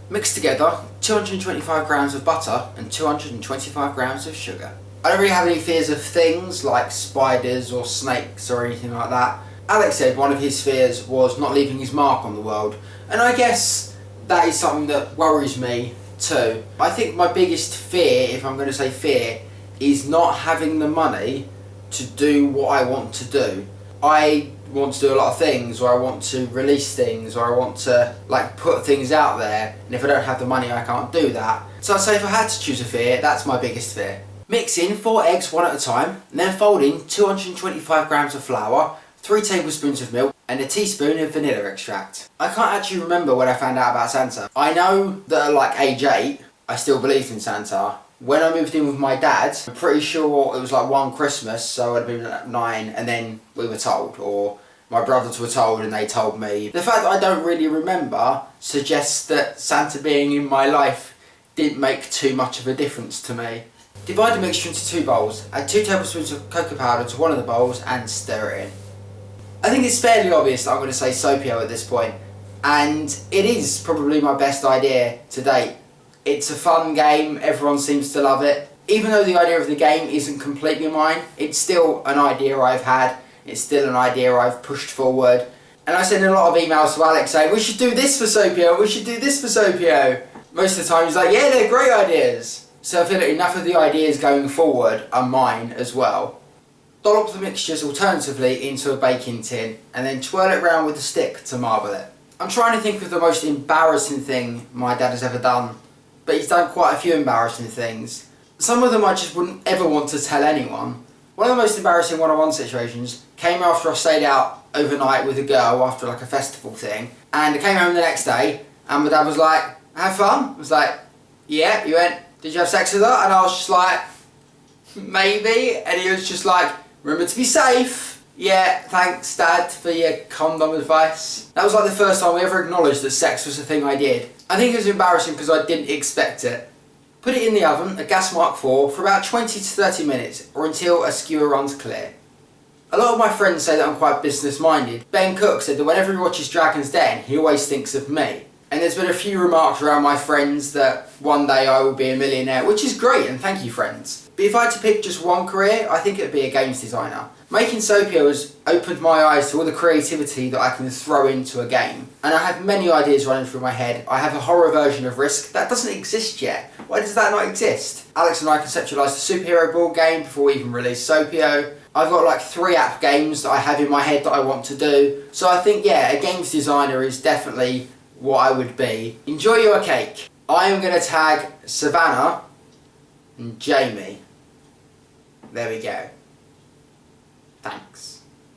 Mix together 225 grams of butter and 225 grams of sugar. I don't really have any fears of things like spiders or snakes or anything like that. Alex said one of his fears was not leaving his mark on the world, and I guess that is something that worries me too. I think my biggest fear, if I'm going to say fear, is not having the money to do what I want to do. I want to do a lot of things, or I want to release things, or I want to put things out there, and if I don't have the money I can't do that. So I'd say if I had to choose a fear, that's my biggest fear. Mix in 4 eggs one at a time, and then fold in 225 grams of flour, 3 tablespoons of milk, and a teaspoon of vanilla extract. I can't actually remember when I found out about Santa. I know that at age 8, I still believed in Santa. When I moved in with my dad, I'm pretty sure it was one Christmas, so I'd been 9, and then we were told, or my brothers were told and they told me. The fact that I don't really remember suggests that Santa being in my life didn't make too much of a difference to me. Divide the mixture into 2 bowls, add 2 tablespoons of cocoa powder to one of the bowls and stir it in. I think it's fairly obvious that I'm going to say Sopio at this point, and it is probably my best idea to date. It's a fun game, everyone seems to love it. Even though the idea of the game isn't completely mine, it's still an idea I've had, it's still an idea I've pushed forward. And I send a lot of emails to Alex saying, we should do this for Sopio, we should do this for Sopio. Most of the time he's like, yeah, they're great ideas. So I feel like enough of the ideas going forward are mine as well. Dollop the mixtures alternatively into a baking tin and then twirl it round with a stick to marble it. I'm trying to think of the most embarrassing thing my dad has ever done, but he's done quite a few embarrassing things. Some of them I just wouldn't ever want to tell anyone. One of the most embarrassing one-on-one situations came after I stayed out overnight with a girl after a festival thing, and I came home the next day and my dad was like, have fun? I was like, yeah. He went, did you have sex with her? And I was just like, maybe. And he was just like, remember to be safe. Yeah, thanks Dad for your condom advice. That was the first time we ever acknowledged that sex was a thing I did. I think it was embarrassing because I didn't expect it. Put it in the oven at gas mark 4 for about 20 to 30 minutes or until a skewer runs clear. A lot of my friends say that I'm quite business minded. Ben Cook said that whenever he watches Dragon's Den, he always thinks of me. And there's been a few remarks around my friends that one day I will be a millionaire, which is great, and thank you friends. But if I had to pick just one career, I think it would be a games designer. Making Sopio has opened my eyes to all the creativity that I can throw into a game. And I have many ideas running through my head. I have a horror version of Risk that doesn't exist yet. Why does that not exist? Alex and I conceptualised a superhero board game before we even released Sopio. I've got 3 app games that I have in my head that I want to do. So I think, yeah, a games designer is definitely what I would be. Enjoy your cake. I am going to tag Savannah and Jamie. There we go. Thanks.